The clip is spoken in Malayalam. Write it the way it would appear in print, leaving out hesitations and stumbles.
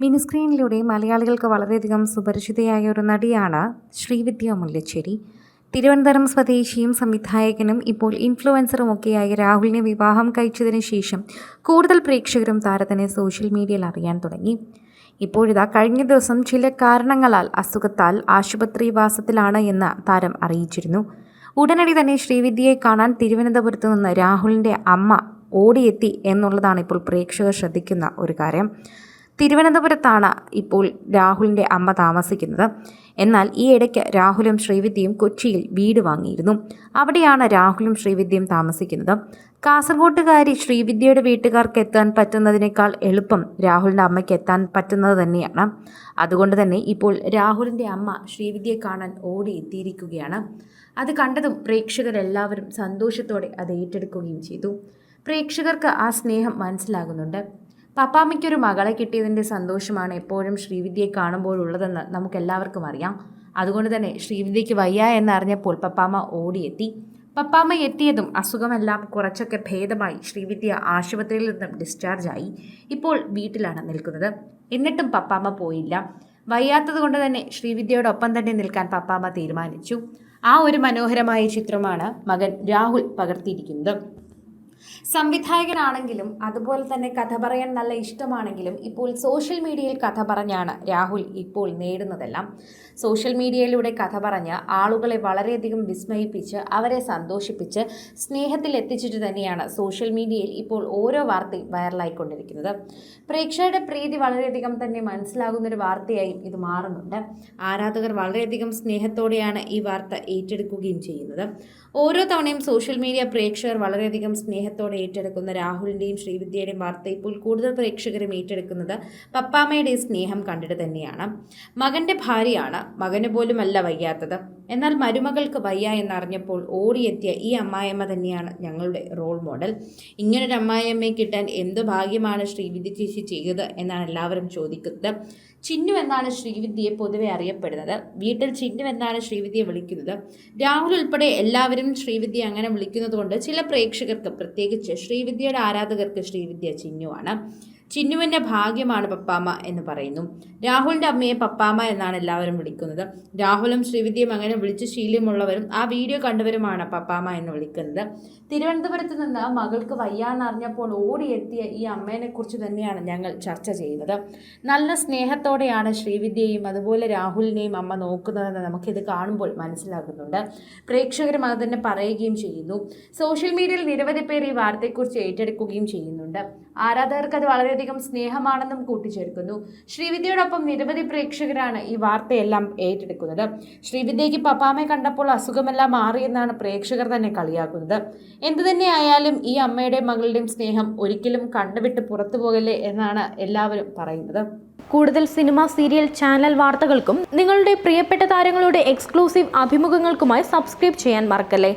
മിനിസ്ക്രീനിലൂടെ മലയാളികൾക്ക് വളരെയധികം സുപരിചിതയായ ഒരു നടിയാണ് ശ്രീവിദ്യ മുല്ലശ്ശേരി. തിരുവനന്തപുരം സ്വദേശിയും സംവിധായകനും ഇപ്പോൾ ഇൻഫ്ലുവൻസറുമൊക്കെയായ രാഹുലിനെ വിവാഹം കഴിച്ചതിന് ശേഷം കൂടുതൽ പ്രേക്ഷകരും താരത്തിനെ സോഷ്യൽ മീഡിയയിൽ അറിയാൻ തുടങ്ങി. ഇപ്പോഴിതാ കഴിഞ്ഞ ദിവസം ചില കാരണങ്ങളാൽ അസുഖത്താൽ ആശുപത്രിവാസത്തിലാണ് എന്ന് താരം അറിയിച്ചിരുന്നു. ഉടനടി തന്നെ ശ്രീവിദ്യയെ കാണാൻ തിരുവനന്തപുരത്ത് നിന്ന് രാഹുലിൻ്റെ അമ്മ ഓടിയെത്തി എന്നുള്ളതാണ് ഇപ്പോൾ പ്രേക്ഷകർ ശ്രദ്ധിക്കുന്ന ഒരു കാര്യം. തിരുവനന്തപുരത്താണ് ഇപ്പോൾ രാഹുലിൻ്റെ അമ്മ താമസിക്കുന്നത്. എന്നാൽ ഈ ഇടയ്ക്ക് രാഹുലും ശ്രീവിദ്യയും കൊച്ചിയിൽ വീട് വാങ്ങിയിരുന്നു. അവിടെയാണ് രാഹുലും ശ്രീവിദ്യയും താമസിക്കുന്നത്. കാസർഗോട്ടുകാരി ശ്രീവിദ്യയുടെ വീട്ടുകാർക്ക് എത്താൻ പറ്റുന്നതിനേക്കാൾ എളുപ്പം രാഹുലിൻ്റെ അമ്മയ്ക്ക് എത്താൻ പറ്റുന്നത് തന്നെയാണ്. അതുകൊണ്ട് തന്നെ ഇപ്പോൾ രാഹുലിൻ്റെ അമ്മ ശ്രീവിദ്യയെ കാണാൻ ഓടിയെത്തിയിരിക്കുകയാണ്. അത് കണ്ടതും പ്രേക്ഷകരെല്ലാവരും സന്തോഷത്തോടെ അത് ഏറ്റെടുക്കുകയും ചെയ്തു. പ്രേക്ഷകർക്ക് ആ സ്നേഹം മനസ്സിലാകുന്നുണ്ട്. പപ്പാമ്മയ്ക്കൊരു മകളെ കിട്ടിയതിൻ്റെ സന്തോഷമാണ് എപ്പോഴും ശ്രീവിദ്യയെ കാണുമ്പോഴുള്ളതെന്ന് നമുക്കെല്ലാവർക്കും അറിയാം. അതുകൊണ്ട് തന്നെ ശ്രീവിദ്യയ്ക്ക് വയ്യ എന്നറിഞ്ഞപ്പോൾ പപ്പാമ്മ ഓടിയെത്തി. പപ്പാമ്മ എത്തിയതും അസുഖമെല്ലാം കുറച്ചൊക്കെ ഭേദമായി ശ്രീവിദ്യ ആശുപത്രിയിൽ നിന്നും ഡിസ്ചാർജായി ഇപ്പോൾ വീട്ടിലാണ് നിൽക്കുന്നത്. എന്നിട്ടും പപ്പാമ്മ പോയില്ല. വയ്യാത്തത് കൊണ്ട് തന്നെ ശ്രീവിദ്യയോടൊപ്പം തന്നെ നിൽക്കാൻ പപ്പാമ്മ തീരുമാനിച്ചു. ആ ഒരു മനോഹരമായ ചിത്രമാണ് മകൻ രാഹുൽ പകർത്തിയിരിക്കുന്നത്. സംവിധായകനാണെങ്കിലും അതുപോലെ തന്നെ കഥ പറയാൻ നല്ല ഇഷ്ടമാണെങ്കിലും ഇപ്പോൾ സോഷ്യൽ മീഡിയയിൽ കഥ പറഞ്ഞാണ് രാഹുൽ ഇപ്പോൾ നേടുന്നതെല്ലാം. സോഷ്യൽ മീഡിയയിലൂടെ കഥ പറഞ്ഞ് ആളുകളെ വളരെയധികം വിസ്മയിപ്പിച്ച് അവരെ സന്തോഷിപ്പിച്ച് സ്നേഹത്തിൽ എത്തിച്ചിട്ട് തന്നെയാണ് സോഷ്യൽ മീഡിയയിൽ ഇപ്പോൾ ഓരോ വാർത്തയും വൈറലായിക്കൊണ്ടിരിക്കുന്നത്. പ്രേക്ഷകരുടെ പ്രീതി വളരെയധികം തന്നെ മനസ്സിലാകുന്നൊരു വാർത്തയായി ഇത് മാറുന്നുണ്ട്. ആരാധകർ വളരെയധികം സ്നേഹത്തോടെയാണ് ഈ വാർത്ത ഏറ്റെടുക്കുകയും ചെയ്യുന്നത്. ഓരോ തവണയും സോഷ്യൽ മീഡിയ പ്രേക്ഷകർ വളരെയധികം സ്നേഹത്തോടെ ഏറ്റെടുക്കുന്ന രാഹുലിൻ്റെയും ശ്രീവിദ്യയുടെയും വാർത്ത ഇപ്പോൾ കൂടുതൽ പ്രേക്ഷകരും ഏറ്റെടുക്കുന്നത് പപ്പാമ്മയുടെ സ്നേഹം കണ്ടിട്ട് തന്നെയാണ്. മകൻ്റെ ഭാര്യയാണ്, മകന് പോലുമല്ല വയ്യാത്തത്. എന്നാൽ മരുമകൾക്ക് വയ്യ എന്നറിഞ്ഞപ്പോൾ ഓടിയെത്തിയ ഈ അമ്മായിയമ്മ തന്നെയാണ് ഞങ്ങളുടെ റോൾ മോഡൽ. ഇങ്ങനൊരു അമ്മായിയമ്മയെ കിട്ടാൻ എന്ത് ഭാഗ്യമാണ് ശ്രീവിദ്യ ചേച്ചി ചെയ്തത് എന്നാണ് എല്ലാവരും ചോദിക്കുന്നത്. ചിന്നു എന്നാണ് ശ്രീവിദ്യയെ പൊതുവെ അറിയപ്പെടുന്നത്. വീട്ടിൽ ചിന്നു എന്നാണ് ശ്രീവിദ്യയെ വിളിക്കുന്നത്. രാഹുൽ ഉൾപ്പെടെ എല്ലാവരും ശ്രീവിദ്യ അങ്ങനെ വിളിക്കുന്നത് കൊണ്ട് ചില പ്രേക്ഷകർക്ക്, പ്രത്യേകിച്ച് ശ്രീവിദ്യയുടെ ആരാധകർക്ക് ശ്രീവിദ്യ ചിന്നുവാണ്. ചിന്നുവിൻ്റെ ഭാഗ്യമാണ് പപ്പാമ്മ എന്ന് പറയുന്നു. രാഹുലിൻ്റെ അമ്മയെ പപ്പാമ്മ എന്നാണ് എല്ലാവരും വിളിക്കുന്നത്. രാഹുലും ശ്രീവിദ്യയും അങ്ങനെ വിളിച്ച് ശീലമുള്ളവരും ആ വീഡിയോ കണ്ടവരുമാണ് പപ്പാമ്മ എന്ന് വിളിക്കുന്നത്. തിരുവനന്തപുരത്ത് നിന്ന് മകൾക്ക് വയ്യാന്നറിഞ്ഞപ്പോൾ ഓടിയെത്തിയ ഈ അമ്മേനെക്കുറിച്ച് തന്നെയാണ് ഞങ്ങൾ ചർച്ച ചെയ്യുന്നത്. നല്ല സ്നേഹത്തോടെയാണ് ശ്രീവിദ്യയും അതുപോലെ രാഹുലിനെയും അമ്മ നോക്കുന്നതെന്ന് നമുക്കിത് കാണുമ്പോൾ മനസ്സിലാകുന്നുണ്ട്. പ്രേക്ഷകരും അത് തന്നെ പറയുകയും ചെയ്യുന്നു. സോഷ്യൽ മീഡിയയിൽ നിരവധി പേർ ഈ വാർത്തയെക്കുറിച്ച് ഏറ്റെടുക്കുകയും ചെയ്യുന്നുണ്ട്. ആരാധകർക്ക് അത് വളരെയധികം സ്നേഹമാണെന്നും കൂട്ടിച്ചേർക്കുന്നു. ശ്രീവിദ്യയോടൊപ്പം നിരവധി പ്രേക്ഷകരാണ് ഈ വാർത്തയെല്ലാം ഏറ്റെടുക്കുന്നത്. ശ്രീവിദ്യയ്ക്ക് പപ്പാമ്മയെ കണ്ടപ്പോൾ അസുഖമെല്ലാം മാറിയെന്നാണ് പ്രേക്ഷകർ തന്നെ കളിയാക്കുന്നത്. എന്തുതന്നെയായാലും ഈ അമ്മയുടെയും മകളുടെയും സ്നേഹം ഒരിക്കലും കണ്ടുവിട്ട് പുറത്തു പോകല്ലേ എന്നാണ് എല്ലാവരും പറയുന്നത്. കൂടുതൽ സിനിമ, സീരിയൽ, ചാനൽ വാർത്തകൾക്കും നിങ്ങളുടെ പ്രിയപ്പെട്ട താരങ്ങളുടെ എക്സ്ക്ലൂസീവ് അഭിമുഖങ്ങൾക്കുമായി സബ്സ്ക്രൈബ് ചെയ്യാൻ മറക്കല്ലേ.